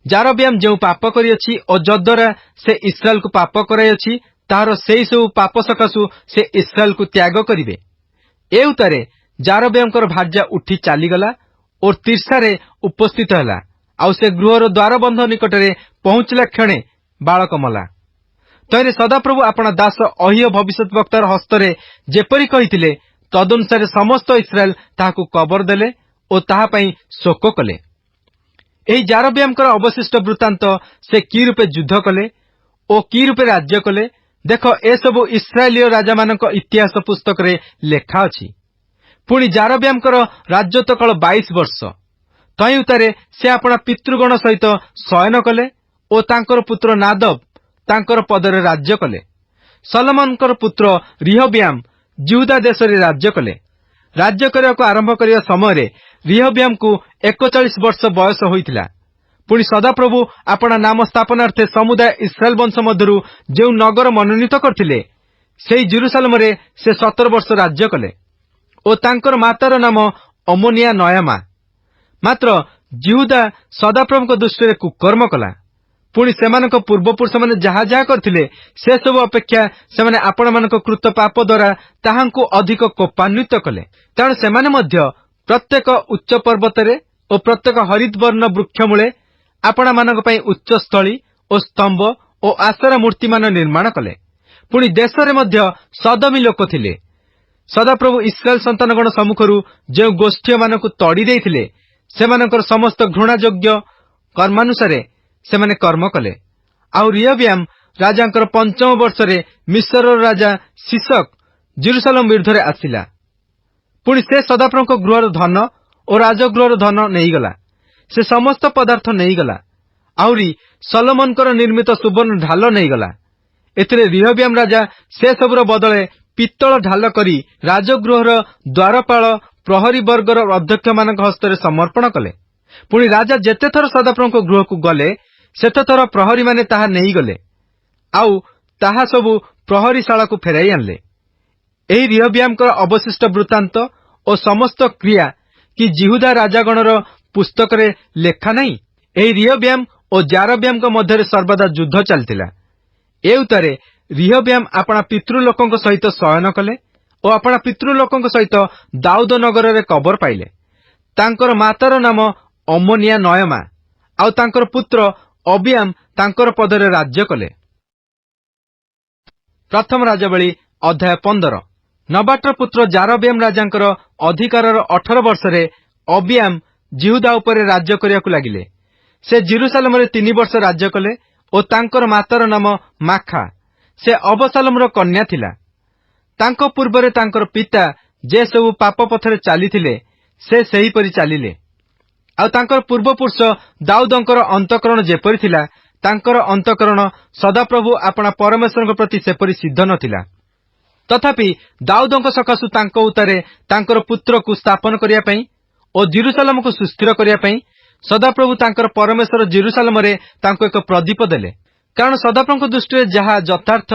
S1: ଜାରବିୟାମ ଯେଉଁ ପାପ କରିଅଛି ଓ ଯଦ୍ୱାରା ସେ ଇସ୍ରାଏଲକୁ ପାପ କରାଇଅଛି, ତାହାର ସେହି ସବୁ ପାପ ସକାଶୁ ସେ ଇସ୍ରାଏଲକୁ ତ୍ୟାଗ କରିବେ। ଏ ଉତ୍ତାରେ ଜାରବିୟାମଙ୍କର ଭାର୍ଯ୍ୟା ଉଠି ଚାଲିଗଲା ଓ ତିର୍ସାରେ ଉପସ୍ଥିତ ହେଲା। ଆଉ ସେ ଗୃହର ଦ୍ୱାରବନ୍ଧ ନିକଟରେ ପହଞ୍ଚିଲା କ୍ଷଣେ ବାଳକ ମଲା। ତହିଁରେ ସଦାପ୍ରଭୁ ଆପଣା ଦାସ ଅହିୟ ଭବିଷ୍ୟତ ବକ୍ତାର ହସ୍ତରେ ଯେପରି କହିଥିଲେ, ତଦନୁସାରେ ସମସ୍ତ ଇସ୍ରାଏଲ ତାହାକୁ କବର ଦେଲେ ଓ ତାହା ପାଇଁ ଶୋକ କଲେ। ଏହି ଜାରବିୟାମଙ୍କର ଅବଶିଷ୍ଟ ବୃତ୍ତାନ୍ତ, ସେ କି ରୂପେ ଯୁଦ୍ଧ କଲେ ଓ କି ରୂପେ ରାଜ୍ୟ କଲେ, ଦେଖ, ଏସବୁ ଇସ୍ରାଏଲୀୟ ରାଜାମାନଙ୍କ ଇତିହାସ ପୁସ୍ତକରେ ଲେଖା ଅଛି। ପୁଣି ଜାରବିୟାମଙ୍କର ରାଜତ୍ୱ କାଳ 22 ବର୍ଷ। ତହିଁ ଉତ୍ତାରେ ସେ ଆପଣା ପିତୃଗଣ ସହିତ ଶୟନ କଲେ ଓ ତାଙ୍କର ପୁତ୍ର ନାଦବ ତାଙ୍କର ପଦରେ ରାଜ୍ୟ କଲେ। ସଲୋମନଙ୍କର ପୁତ୍ର ରିହବିୟାମ ଜିହୁଦା ଦେଶରେ ରାଜ୍ୟ କଲେ। ରାଜ୍ୟ କରିବାକୁ ଆରମ୍ଭ କରିବା ସମୟରେ ରିହବିୟାମକୁ 41 ବର୍ଷ ବୟସ ହୋଇଥିଲା। ପୁଣି ସଦାପ୍ରଭୁ ଆପଣା ନାମ ସ୍ଥାପନାର୍ଥେ ସମୁଦାୟ ଇସ୍ରାଏଲ ବଂଶ ମଧ୍ୟରୁ ଯେଉଁ ନଗର ମନୋନୀତ କରିଥିଲେ, ସେହି ଜେରୁସାଲେମରେ ସେ 17 ବର୍ଷ ରାଜ୍ୟ କଲେ ଓ ତାଙ୍କର ମାତାର ନାମ ଅମୋନିଆ ନୟାମା। ମାତ୍ର ଜିହୁଦା ସଦାପ୍ରଭୁଙ୍କ ଦୃଷ୍ଟିରେ କୁକର୍ମ କଲା। ପୁଣି ସେମାନଙ୍କ ପୂର୍ବପୁରୁଷମାନେ ଯାହା ଯାହା କରିଥିଲେ, ସେସବୁ ଅପେକ୍ଷା ସେମାନେ ଆପଣମାନଙ୍କ କୃତ ପାପ ଦ୍ୱାରା ତାହାଙ୍କୁ ଅଧିକ କୋପାନ୍ୱିତ କଲେ। କାରଣ ସେମାନେ ମଧ୍ୟ ପ୍ରତ୍ୟେକ ଉଚ୍ଚ ପର୍ବତରେ ଓ ପ୍ରତ୍ୟେକ ହରିତବର୍ଣ୍ଣ ବୃକ୍ଷ ମୂଳେ ଆପଣମାନଙ୍କ ପାଇଁ ଉଚ୍ଚସ୍ଥଳୀ ଓ ସ୍ତମ୍ଭ ଓ ଆସରା ମୂର୍ତ୍ତିମାନ ନିର୍ମାଣ କଲେ। ପୁଣି ଦେଶରେ ମଧ୍ୟ ସଦମୀ ଲୋକ ଥିଲେ। ସଦାପ୍ରଭୁ ଇସ୍ରାଏଲ ସନ୍ତାନଗଣ ସମ୍ମୁଖରୁ ଯେଉଁ ଗୋଷ୍ଠୀମାନଙ୍କୁ ତଡ଼ି ଦେଇଥିଲେ, ସେମାନଙ୍କର ସମସ୍ତ ଘୃଣାଯୋଗ୍ୟ କର୍ମାନୁସାରେ ସେମାନେ କର୍ମ କଲେ। ଆଉ ରିହବିୟାମ ରାଜାଙ୍କର 5ମ ବର୍ଷରେ ମିଶ୍ରର ରାଜା ଶିଶକ ଜେରୁସାଲେମ ବିରୁଦ୍ଧରେ ଆସିଲା। ପୁଣି ସେ ସଦାପ୍ରଭୁଙ୍କ ଗୃହର ଧନ ଓ ରାଜଗୃହର ଧନ ନେଇଗଲା। ସେ ସମସ୍ତ ପଦାର୍ଥ ନେଇଗଲା। ଆହୁରି ସଲୋମନଙ୍କର ନିର୍ମିତ ସୁବର୍ଣ୍ଣ ଢାଲ ନେଇଗଲା। ଏଥିରେ ରିହବିୟାମ ରାଜା ସେ ସବୁର ବଦଳେ ପିତ୍ତଳ ଢାଲ କରି ରାଜଗୃହର ଦ୍ୱାରପାଳ ପ୍ରହରୀ ବର୍ଗର ଅଧ୍ୟକ୍ଷମାନଙ୍କ ହସ୍ତରେ ସମର୍ପଣ କଲେ। ପୁଣି ରାଜା ଯେତେଥର ସଦାପ୍ରଭୁଙ୍କ ଗୃହକୁ ଗଲେ, ସେତେଥର ପ୍ରହରୀମାନେ ତାହା ନେଇଗଲେ ଆଉ ତାହା ସବୁ ପ୍ରହରୀଶାଳାକୁ ଫେରାଇ ଆଣିଲେ। ଏହି ରିହବିୟାମଙ୍କର ଅବଶିଷ୍ଟ ବୃତ୍ତାନ୍ତ ଓ ସମସ୍ତ କ୍ରିୟା କି ଜିହୁଦା ରାଜାଗଣର ପୁସ୍ତକରେ ଲେଖା ନାହିଁ? ଏହି ରିହବିୟାମ ଓ ଜାରବିୟାମଙ୍କ ମଧ୍ୟରେ ସର୍ବଦା ଯୁଦ୍ଧ ଚାଲିଥିଲା। ଏ ଉତ୍ତାରେ ରିହବିୟାମ ଆପଣା ପିତୃଲୋକଙ୍କ ସହିତ ଶୟନ କଲେ ଓ ଆପଣା ପିତୃଲୋକଙ୍କ ସହିତ ଦାଉଦ ନଗରରେ କବର ପାଇଲେ। ତାଙ୍କର ମାତାର ନାମ ଅମୋନିଆ ନୟମା, ଆଉ ତାଙ୍କର ପୁତ୍ର ଅବିୟାମ ତାଙ୍କର ପଦରେ ରାଜ୍ୟ କଲେ। प्रथम राजावली अध्याय 15। नबाटर पुत्र जारबियाम राजांकर अधिकारर 18 वर्षरे अबियाम जिहुदा उपरे राज्य करियाकु लागिले। से जेरुसालेम रे 3 वर्ष राज्य कले ओ तांकर मातार नाम माखा। से अबशालोमर कन्या थिला। तांको पूर्वरे तांकर पिता जे सबु पाप पथरे चालिथिले से सही परि चालिले। आ तांकर पूर्वपुरुष दाऊदंकर अंतकरण जेपरि थिला तांकर अंतकरण सदाप्रभु आपणा परमेश्वरଙ୍କ प्रति सेपरि सिद्ध नथिला। तथापि दाऊदंक सकाशु तांको उतारे तांकर पुत्र को स्थापन करिया पई ओ जेरुसालेम को सुस्थिर करिया पई सदाप्रभु तांकर परमेश्वर जेरुसालेम रे तांको एक प्रदीप देले। कारण सदाप्रभुଙ୍କ दृष्टि जहा यथार्थ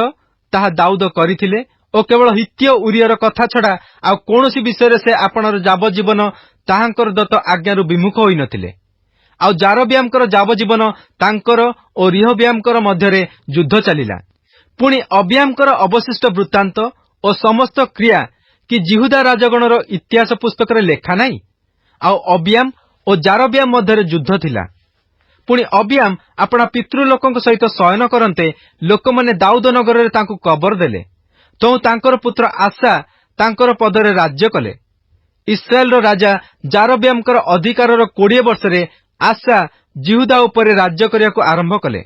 S1: ताहा दाऊद करिथिले ओ केवल हित्य उरियर कथा छडा आ कोनोसी विषय से आपणर जावजीवन ताहांकर दत्त आज्ञारु विमुख होई नथिले। आ जारबियामकर जावजीवन तांकर ओ रिहबियामकर मध्यरे युद्ध चलिला। पुणी अबियामकर अवशिष्ट वृत्तांत ओ समस्त क्रिया कि जिहुदा राजगणर इतिहास पुस्तक रे लेखा नाही। आ अबियाम ओ जारबियाम मध्यरे युद्ध थिला। पुणी अबियाम आपणा पितृलोकଙ୍କ सहित शयन करन्ते लोकमाने दाऊद नगर रे तांकु कबर देले। तो तांकर पुत्र आसा तांकर पदरे राज्य कले। इस्राएल रो राजा जारबियामकर अधिकारर 20 वर्षरे आसा जिहुदा उपरे राज्य करियाकु आरंभ कले।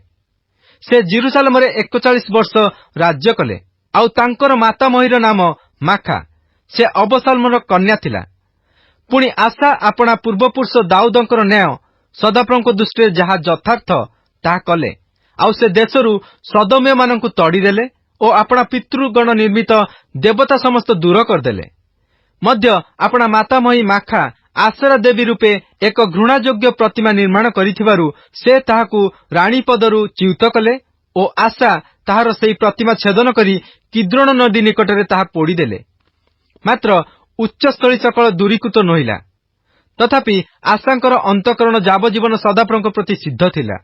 S1: से जेरुसालेम रे 41 वर्ष राज्य कले। आउ तांकर माता महिर नाम माखा। से अबशालोमर कन्या थिला। पुणी आसा आपणा पूर्वपुरुष दाऊदंकर न्याय सदाप्रभुଙ୍କ दृष्टि जहा यथार्थ ताहा कले। आउ से देशरु सदोम्य मानंकु तड़ी देले ओ आपणा पितृगण निर्मित देवता समस्त दूर करदेले। मध्य आपणा मातामही माखा आसरा देवी रूपे एक घृणायोग्य प्रतिमा निर्माण करिथिबारु से ताहाकु राणी पदरु च्युत कले ओ आशा ताहार सेई प्रतिमा छेदन करी किद्रोण नदी निकटरे ताहा पोड़ी देले। मात्र उच्चस्थली सकल दूरीकृत नहिला। तथापि आशांकर अंतकरण जावजीवन सदाप्रभुଙ୍କ प्रति सिद्ध थिला।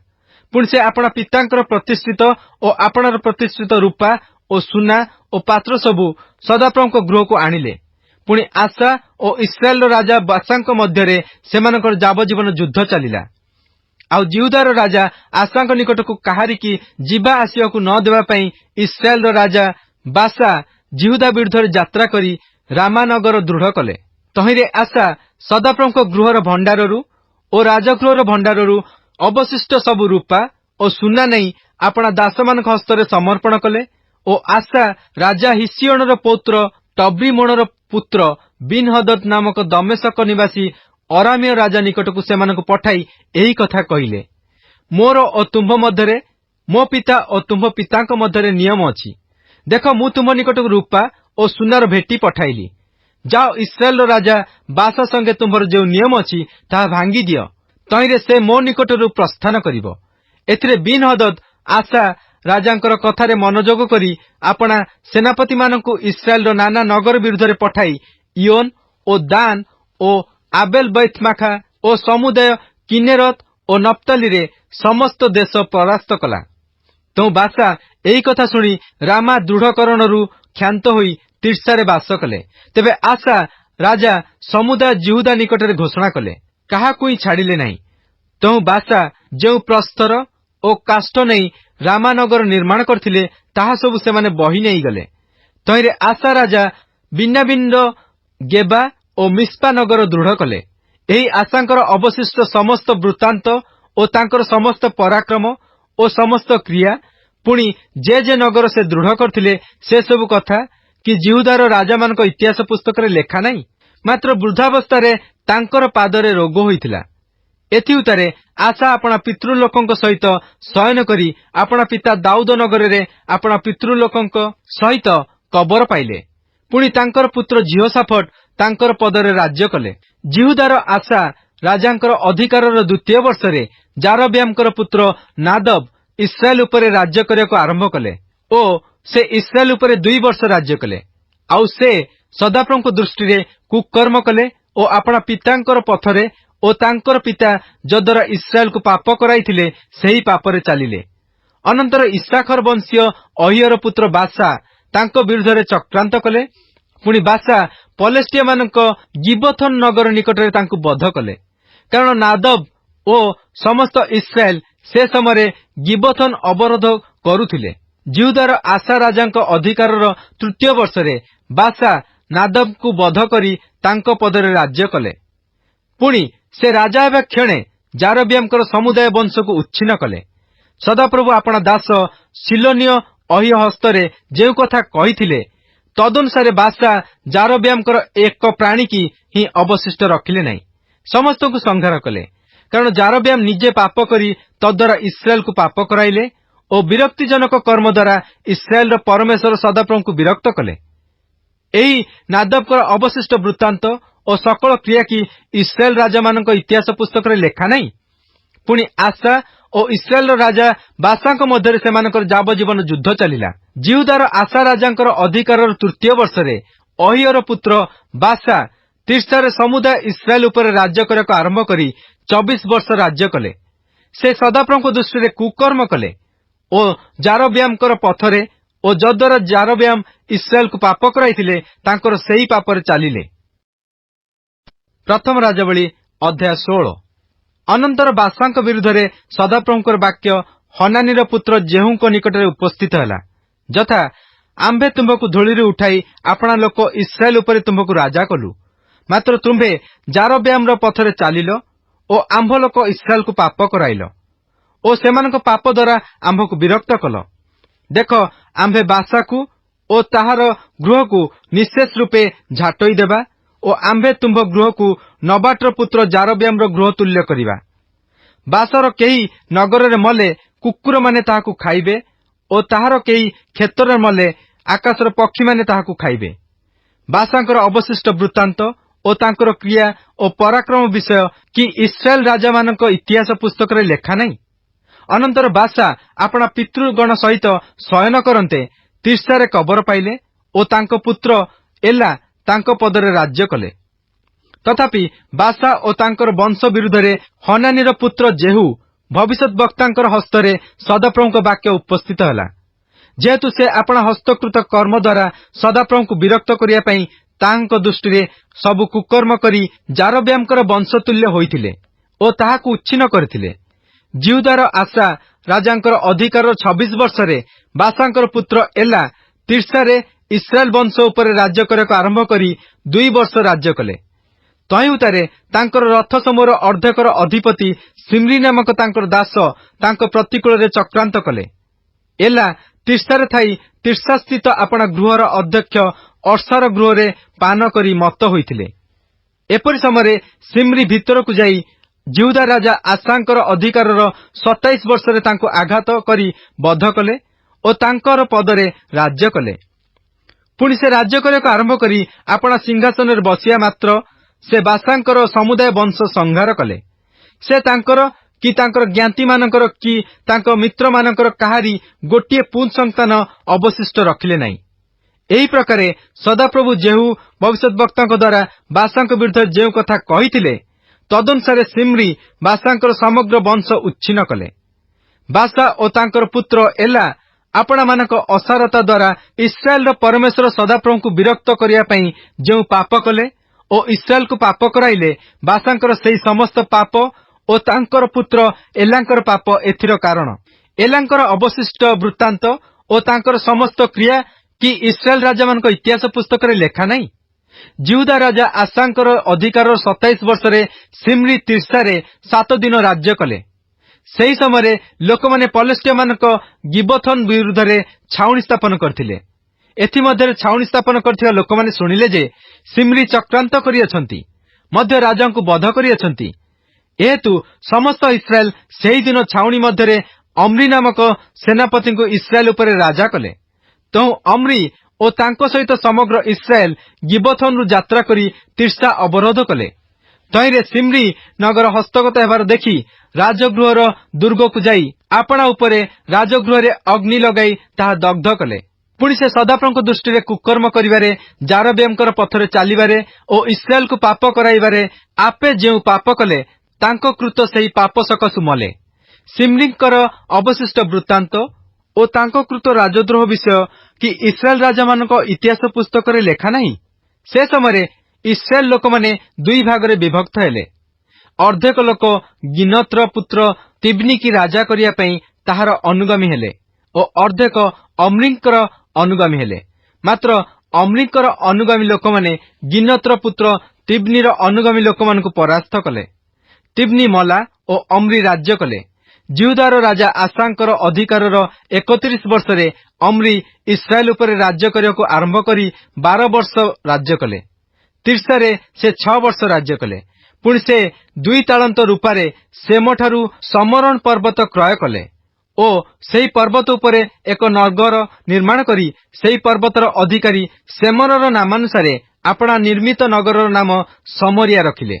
S1: पुणी से आपणा पितांकर प्रतिष्ठित ओ आपणार प्रतिष्ठित रूपा ओ सुना ओ पात्र सबु सदाप्रभुଙ୍କ गृहको आनिले। पुणी आशा ओ इस्राएल राजा बासांक मध्यरे सेमानकर जावजीवन युद्ध चलिला। आउ जिहुदार राजा आशांक निकटकु काहारिकी जीवा आसियाकु न देबा पई इस्राएल राजा बासा जिहुदा विरुद्धरे यात्रा करी रामानगर दृढ़ कले। तहिरे आशा सदाप्रभुଙ୍କ गृहर भंडाररु ओ राजगृहर भंडाररु अवशिष्ट सबु रूपा ओ सुना नहीं आपणा दासमानक हस्तरे समर्पण कले ओ आशा राजा हिसियोनर पौत्र टब्रिमोनर पुत्र बिन-हदद नामक दमेशक निवासी अरामीय राजा निकटकु सेमानकु पठाई एही कथा कहिले। मोर ओ तुम्भ मध्यरे मो पिता ओ तुम्भ पितांक मध्यरे नियम अछि। देख मु तुम्भ निकटकु रूपा ओ सुनार भेटी पठाइली। जाओ इस्राएल राजा बासा संगे तुम्भर जो नियम अछि ताहा भांगी दियो। तहिरे से मो निकटरु प्रस्थान करिवो। एथिरे बिन-हदद आशा राजांकर कथारे मनोजोग करी आपणा सेनापति मानकु इस्राएल नाना नगर विरुद्धरे पठाई इयोन ओ दान ओ आबेल बैतमाखा ओ समुदाय किन्नेरत ओ नप्ताली रे समस्त देश परास्त कला। तो बासा एही कथा सुनी रामा दृढ़करणरु क्षांत होई तिर्सारे बास कले। तेबे आशा राजा समुदाय जिहुदा निकटरे घोषणा कले काहाकुई छाडिले नाही। तो बासा जेउ प्रस्तर ओ काष्ठ नहीं रामानगर निर्माण करथिले ताहा सबु सेमाने बही नहीं गले। तहिरे आशा राजा बिन्यामिन गेबा ओ मिस्पा नगर दृढ़ कले। एही आशांकर अवशिष्ट समस्त वृत्तांत ओ तांकर समस्त पराक्रम ओ समस्त क्रिया पुणी जे नगर से दृढ़ करथिले से सबु कथा कि जिहुदार राजा मानक इतिहास पुस्तक रे लेखा नहीं। मात्र वृद्धावस्था तांकर पादरे रोग होइथिला। एथि उतारे आशा आपणा पितृलोकଙ୍କ सहित शयन करी आपणा पिता दाऊद नगर रे आपणा पितृलोकଙ୍କ सहित कबर पाइले। पुणी तांकर पुत्र जिहोशाफट तांकर पदरे राज्य कले। जिहुदार आशा राजांकर अधिकारर 2 वर्षरे जारबियामकर पुत्र नादब इस्राएल उपरे राज्य करियाको आरंभ कले ओ से इस्राएल उपरे 2 वर्ष राज्य कले। आउ से सदाप्रभुଙ୍କ दृष्टि रे कुकर्म कले ओ आपणा पितांकर पथरे ओ तांकर पिता जद्वारा इस्राएल को पाप कराइथिले सेही पापरे चालिले। अनंतर इस्साखर वंशीय अहियर पुत्र बासा तांको विरुद्धरे चक्रांत कले। पुणी बासा पलेस्टिया मानक गिबथन नगर निकटरे तांको बध कले। कारण नादब ओ समस्त इस्राएल से समय गिबथन अवरोध करुथिले। जिहुदार आशा राजांक अधिकारर तृतीय वर्षरे बासा नादबକୁ बध करी तांको पदरे राज्य कले। पुणी से राजा हेबा क्षणे जारबियामकर समुदाय वंशको उच्छिन्न कले। सदाप्रभु आपणा दास सिलोनिय अहिय हस्तरे जे कथा कहिथिले तदनुसारे बासा जारबियामकर एक प्राणी की ही अवशिष्ट रखिले नहीं, समस्त को संहार कले। कारण जारबियाम निजे पाप करी तद्वारा इस्राएल को पाप कराइले और विरक्तिजनक कर्म द्वारा इस्राएल परमेश्वर सदाप्रभु को विरक्त कले। एही नादबकर अवशिष्ट वृत्तांत और सकल क्रिया की इस्राएल राजा मानक इतिहास पुस्तक लेखा नहीं। पुणी आशा और इस्राएल राजा बासांक मध्य सेमानकर जावजीवन युद्ध चलिला। जिहुदार आशा राजांकर अधिकारर तृतीय वर्षरे अहियर पुत्र बासा तिर्सारे समुदाय इस्राएल उपर राज्य करने आरंभ करी 24 वर्ष राज्य कले। से सदाप्रभुଙ୍କ दृष्टि कुकर्म कले और जारबियामकर पथरे और जद्वारा जारबियाम इस्राएल को पाप कराइथिले तांकर सेही पापर चालिले। प्रथम राजावली अध्याय 16। अनंतर बासांक विरुद्धरे सदाप्रभुଙ୍କର वाक्य हनानीर पुत्र जेहूଙ୍କ निकटरे उपस्थित हैला, जथा आम्भे तुम्भको धूलिरे उठाई आपणा लोक इस्राएल उपरे तुम्भको राजा कलु। मात्र तुम्भे जारबियामर पथरे चालिलो और आम्भ लोक इस्राएल को पाप कराइलो और सेमानक पाप द्वारा आम्भको विरक्त कल। देख आम्भे बासाकू और ताहार गृह को निशेष रूपे झाटई देबा और आम्भे तुम्भ गृह को नबाटर पुत्र जारबियामर गृह तुल्य करिबा। बासर केही नगर रे मले कुकुर माने ताहाकू खाइबे और ताहार केही क्षेत्र रे मले आकाशर पक्षी माने ताहाकू खाइबे। बासांकर अवशिष्ट वृत्तांत और तांकर क्रिया और पराक्रम विषय कि इस्राएल राजा मानक इतिहास पुस्तक रे लेखा नहीं। अनंतर बासा आपणा पितृगण सहित शयन करन्ते तिर्सारे कबर पाइले और तांको पुत्र एला तांको पदरे राज्य कले। तथापि बासा और तांकर वंश विरुद्धरे हनानीर पुत्र जेहू भविष्यत वक्तांकर हस्तरे सदाप्रभुଙ୍କ वाक्य उपस्थित हला। जेहेतु से आपणा हस्तकृत कर्म द्वारा सदाप्रभुଙ୍କୁ विरक्त करिया पई तांको दृष्टि सबु कुकर्म करी जारबियामकर वंशतुल्य होइथिले और ताहाकू उच्छिन्न करथिले। जिहुदार आशा राजांकर अधिकार 26 वर्षरे बासांकर पुत्र एला तिर्सारे इस्राएल वंश उपर राज्य करने आरंभ करी 2 वर्ष राज्य कले। तही उतारे तांकर रथ समूहर अर्धेकर अधिपति सिमरी नामक तांकर दास तांको प्रतिकूल रे चक्रांत कले। एला तिर्सारे थाई तिर्सा स्थित आपणा गृहर अध्यक्ष अर्सार गृह रे पान करी मत होइथिले। एपरि समय सिमरी भितर को जाई जिहुदा राजा आशांकर अधिकारर 27 वर्षरे तांको आघात करी बध कले और तांकर पदरे राज्य कले। पुणी से राज्य करने आरंभ करी आपणा सिंहासन रे बसिया मात्र से बासांकर समुदाय वंश संहार कले। से तांकर कि तांकर ज्ञाति मानकर कि तांको मित्र मानकर काहारी गोटिए पुंज संतान अवशिष्ट रखिले नहीं। एही प्रकारे सदाप्रभु जेहू भविष्यत वक्तांक द्वारा बासांक विरुद्ध जेउ कथा कहिथिले तदनुसारे सिमरी बासांकर समग्र वंश उच्छिन्न कले। बासा और तांकर पुत्र एला आपणा मानक असारता द्वारा इस्राएल परमेश्वर सदाप्रभु को विरक्त करिया पई जेउ पाप कले और इस्राएल को पाप कराइले बासांकर सेही समस्त पाप और तांकर पुत्र एलांकर पाप एथिर कारण। एलांकर अवशिष्ट वृत्तांत और तांकर समस्त क्रिया कि इस्राएल राजा मानक इतिहास पुस्तक रे लेखा नहीं। जिहुदा राजा आशांकर अधिकार 27 वर्षरे सिमरी तिर्सारे 7 दिन राज्य कले। सेही समय लोक माने पलेस्टिया मानक गिबथन विरुद्धरे छाउणी स्थापन करथिले। एथि मध्यरे छाउणी स्थापन करथिया लोक माने सुनिले जे सिमरी चक्रांत करियछंती मध्य राजा को बध करियछंती। एहेतु समस्त इस्राएल सेही दिन छाउणी मध्यरे अम्री नामक सेनापति को इस्राएल उपरे राजा कले। तो अम्री और तांको सहित समग्र इस्राएल गिबथन रु यात्रा करी तिर्सा अवरोध कले। तहिरे सिमरी नगर हस्तगत हेबार देखि राजगृहर दुर्ग को जाई आपणा उपरे राजगृह रे अग्नि लगाई ताहा दग्ध कले। पुणी से सदाप्रभुଙ୍କ दृष्टि कुकर्म करिबारे जारबियामकर पथरे चालिबारे और इस्राएल को पाप कराइबारे आपे जेउ पाप कले तांको कृत सेही पाप सकसु मले। सिमरींकर अवशिष्ट वृत्तांत और तांको कृत राजद्रोह विषय कि इस्राएल राजा मानक इतिहास पुस्तक रे लेखा नहीं। से समय इस्राएल लोक माने 2 भाग रे विभक्त हेले। अर्धेक लोक गिनत्र पुत्र तिब्नी की राजा करिया पई ताहार अनुगामी हेले ଓ ଅର୍ଦ୍ଧେକ ଅମ୍ରିଙ୍କର ଅନୁଗାମୀ ହେଲେ। ମାତ୍ର ଅମ୍ରିଙ୍କର ଅନୁଗାମୀ ଲୋକମାନେ ଗିନତ୍ର ପୁତ୍ର ତିବ୍ନିର ଅନୁଗାମୀ ଲୋକମାନଙ୍କୁ ପରାସ୍ତ କଲେ। ତିବ୍ନି ମଲା ଓ ଅମ୍ରି ରାଜ୍ୟ କଲେ। ଜିହୁଦାର ରାଜା ଆସାଙ୍କର ଅଧିକାରର 31 ବର୍ଷରେ ଅମ୍ରି ଇସ୍ରାଏଲ ଉପରେ ରାଜ୍ୟ କରିବାକୁ ଆରମ୍ଭ କରି 12 ବର୍ଷ ରାଜ୍ୟ କଲେ। ତିର୍ସାରେ ସେ 6 ବର୍ଷ ରାଜ୍ୟ କଲେ। ପୁଣି ସେ 2 ତାଳନ୍ତ ରୂପାରେ ସେମଠାରୁ ସମରଣ ପର୍ବତ କ୍ରୟ କଲେ ଓ ସେହି ପର୍ବତ ଉପରେ ଏକ ନଗର ନିର୍ମାଣ କରି ସେହି ପର୍ବତର ଅଧିକାରୀ ସେମରର ନାମାନୁସାରେ ଆପଣା ନିର୍ମିତ ନଗରର ନାମ ସମରିଆ ରଖିଲେ।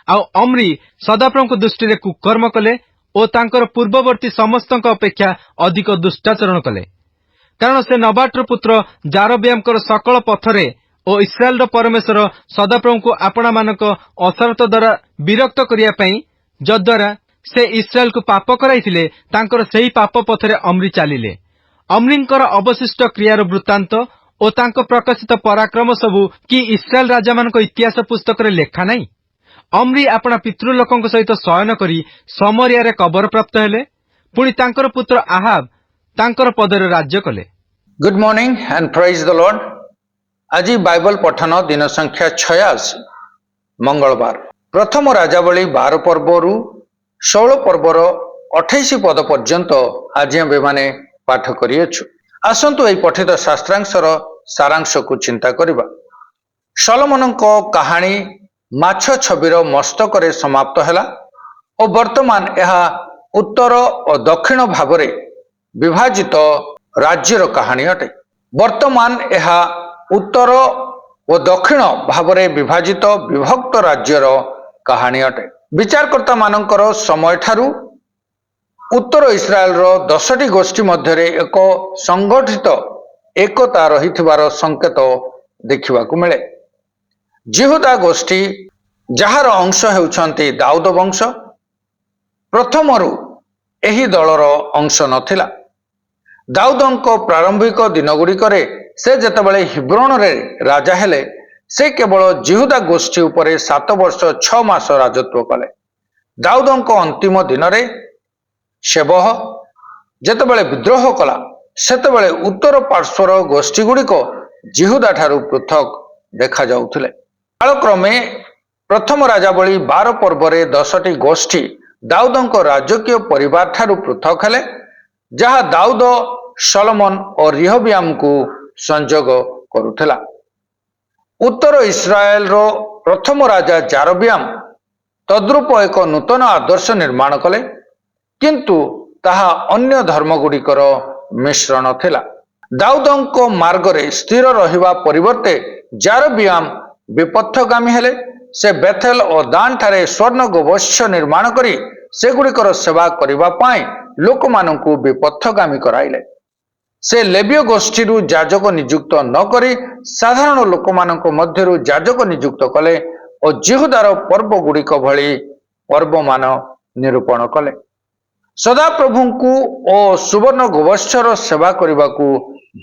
S1: ଆଉ ଅମ୍ରି ସଦାପ୍ରଭୁଙ୍କ ଦୃଷ୍ଟିରେ କୁକର୍ମ କଲେ ଓ ତାଙ୍କର ପୂର୍ବବର୍ତ୍ତୀ ସମସ୍ତଙ୍କ ଅପେକ୍ଷା ଅଧିକ ଦୁଷ୍ଟାଚରଣ କଲେ। କାରଣ ସେ ନବାଟର ପୁତ୍ର ଜାରବିଆମଙ୍କର ସକଳ ପଥରେ ଓ ଇସ୍ରାଏଲର ପରମେଶ୍ୱର ସଦାପ୍ରଭୁଙ୍କୁ ଆପଣାମାନଙ୍କ ଅସରତ ଦ୍ୱାରା ବିରକ୍ତ କରିବା ପାଇଁ ଯଦ୍ୱାରା ସେ ଇସ୍ରାଏଲକୁ ପାପ କରାଇଥିଲେ, ତାଙ୍କର ସେହି ପାପ ପଥରେ ଅମ୍ରି ଚାଲିଲେ। ଅମ୍ରିଙ୍କର ଅବଶିଷ୍ଟ କ୍ରିୟାର ବୃତ୍ତାନ୍ତ ଓ ତାଙ୍କ ପ୍ରକାଶିତ ପରାକ୍ରମ ସବୁ କି ଇସ୍ରାଏଲ ରାଜାମାନଙ୍କ ଇତିହାସ ପୁସ୍ତକରେ ଲେଖା ନାହିଁ? ଅମ୍ରି ଆପଣା ପିତୃଲୋକଙ୍କ ସହିତ ଶୟନ କରି ସମରିଆରେ କବର ପ୍ରାପ୍ତ ହେଲେ। ପୁଣି ତାଙ୍କର ପୁତ୍ର ଆହାବ ତାଙ୍କର ପଦରେ ରାଜ୍ୟ କଲେ।
S2: Good morning and praise the Lord. ଆଜି ବାଇବଲ ପଠନ ଦିନ ସଂଖ୍ୟା 86 ମଙ୍ଗଳବାର। ପ୍ରଥମ ରାଜାବଳୀ 12 ପର୍ବରୁ 16 ପର୍ବର 28 ପଦ ପର୍ଯ୍ୟନ୍ତ ଆଜି ଆମେମାନେ ପାଠ କରିଅଛୁ। ଆସନ୍ତୁ ଏହି ପଠିତ ଶାସ୍ତ୍ରାଂଶର ସାରାଂଶକୁ ଚିନ୍ତା କରିବା। ସଲୋମନଙ୍କ କାହାଣୀ ମାଛ ଛବିର ମସ୍ତକରେ ସମାପ୍ତ ହେଲା ଓ ବର୍ତ୍ତମାନ ଏହା ଉତ୍ତର ଓ ଦକ୍ଷିଣ ଭାବରେ ବିଭାଜିତ ରାଜ୍ୟର କାହାଣୀ ଅଟେ। ବର୍ତ୍ତମାନ ଏହା ଉତ୍ତର ଓ ଦକ୍ଷିଣ ଭାବରେ ବିଭାଜିତ ବିଭକ୍ତ ରାଜ୍ୟର କାହାଣୀ ଅଟେ। ବିଚାରକର୍ତ୍ତା ମାନଙ୍କର ସମୟଠାରୁ ଉତ୍ତର ଇସ୍ରାଏଲର 10ଟି ଗୋଷ୍ଠୀ ମଧ୍ୟରେ ଏକ ସଂଗଠିତ ଏକତା ରହିଥିବାର ସଂକେତ ଦେଖିବାକୁ ମିଳେ। ଜିହୁଦା ଗୋଷ୍ଠୀ, ଯାହାର ଅଂଶ ହେଉଛନ୍ତି ଦାଉଦ ବଂଶ, ପ୍ରଥମରୁ ଏହି ଦଳର ଅଂଶ ନଥିଲା। ଦାଉଦଙ୍କ ପ୍ରାରମ୍ଭିକ ଦିନଗୁଡ଼ିକରେ ସେ ଯେତେବେଳେ ହିବ୍ରୋନରେ ରାଜା ହେଲେ, ସେ କେବଳ ଜିହୁଦା ଗୋଷ୍ଠୀ ଉପରେ 7 ବର୍ଷ 6 ମାସ ରାଜତ୍ୱ କଲେ। ଦାଉଦଙ୍କ ଅନ୍ତିମ ଦିନରେ ଶେବହ ଯେତେବେଳେ ବିଦ୍ରୋହ କଲା, ସେତେବେଳେ ଉତ୍ତର ପାର୍ଶ୍ୱର ଗୋଷ୍ଠୀଗୁଡ଼ିକ ଜିହୁଦା ଠାରୁ ପୃଥକ ଦେଖାଯାଉଥିଲେ। କାଳକ୍ରମେ ପ୍ରଥମ ରାଜାବଳୀ 12 ପର୍ବରେ 10ଟି ଗୋଷ୍ଠୀ ଦାଉଦଙ୍କ ରାଜକୀୟ ପରିବାର ଠାରୁ ପୃଥକ ହେଲେ, ଯାହା ଦାଉଦ, ସଲୋମନ ଓ ରିହବିଆମଙ୍କୁ ସଂଯୋଗ କରୁଥିଲା। ଉତ୍ତର ଇସ୍ରାଏଲର ପ୍ରଥମ ରାଜା ଜାରବିଆମ ତଦ୍ରୂପ ଏକ ନୂତନ ଆଦର୍ଶ ନିର୍ମାଣ କଲେ, କିନ୍ତୁ ତାହା ଅନ୍ୟ ଧର୍ମଗୁଡ଼ିକର ମିଶ୍ରଣ ଥିଲା। ଦାଉଦଙ୍କ ମାର୍ଗରେ ସ୍ଥିର ରହିବା ପରିବର୍ତ୍ତେ ଜାରବିଆମ ବିପଥଗାମୀ ହେଲେ। ସେ ବେଥେଲ ଓ ଦାନ ଠାରେ ସ୍ୱର୍ଣ୍ଣ ଗୋବତ୍ସ ନିର୍ମାଣ କରି ସେଗୁଡ଼ିକର ସେବା କରିବା ପାଇଁ ଲୋକମାନଙ୍କୁ ବିପଥଗାମୀ କରାଇଲେ। ସେ ଲେବୀୟ ଗୋଷ୍ଠୀରୁ ଯାଜକ ନିଯୁକ୍ତ ନ କରି ସାଧାରଣ ଲୋକମାନଙ୍କ ମଧ୍ୟରୁ ଯାଜକ ନିଯୁକ୍ତ କଲେ ଓ ଜିହୁଦାର ପର୍ବଗୁଡ଼ିକ ଭଳି ପର୍ବମାନ ନିରୂପଣ କଲେ। ସଦାପ୍ରଭୁଙ୍କୁ ଓ ସୁବର୍ଣ୍ଣ ଗୋବତ୍ସର ସେବା କରିବାକୁ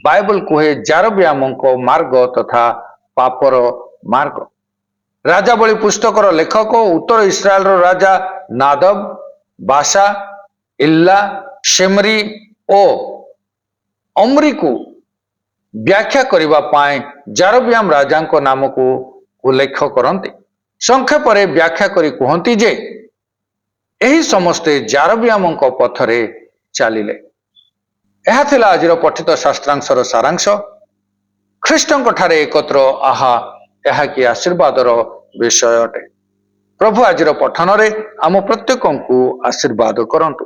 S2: ବାଇବଲ କୁହେ ଜାରବିଆମଙ୍କ ମାର୍ଗ ତଥା ପାପର ମାର୍ଗ। ରାଜାବଳୀ ପୁସ୍ତକର ଲେଖକ ଉତ୍ତର ଇସ୍ରାଏଲର ରାଜା ନାଦବ, ବାସା, ଇଲ୍ଲା, ଶିମ୍ରି ଓ ଅମ୍ରିକୁ ବ୍ୟାଖ୍ୟା କରିବା ପାଇଁ ଜାରବିଆମ ରାଜାଙ୍କ ନାମକୁ ଉଲ୍ଲେଖ କରନ୍ତି। ସଂକ୍ଷେପରେ ବ୍ୟାଖ୍ୟା କରି କୁହନ୍ତି ଯେ ଏହି ସମସ୍ତେ ଜାରବିଆମଙ୍କ ପଥରେ ଚାଲିଲେ। ଏହା ଥିଲା ଆଜିର ପଠିତ ଶାସ୍ତ୍ରାଂଶର ସାରାଂଶ। ଖ୍ରୀଷ୍ଟଙ୍କ ଠାରେ ଏକତ୍ର ଏହା କି ଆଶୀର୍ବାଦର ବିଷୟ ଅଟେ। ପ୍ରଭୁ ଆଜିର ପଠନରେ ଆମ ପ୍ରତ୍ୟେକଙ୍କୁ ଆଶୀର୍ବାଦ କରନ୍ତୁ।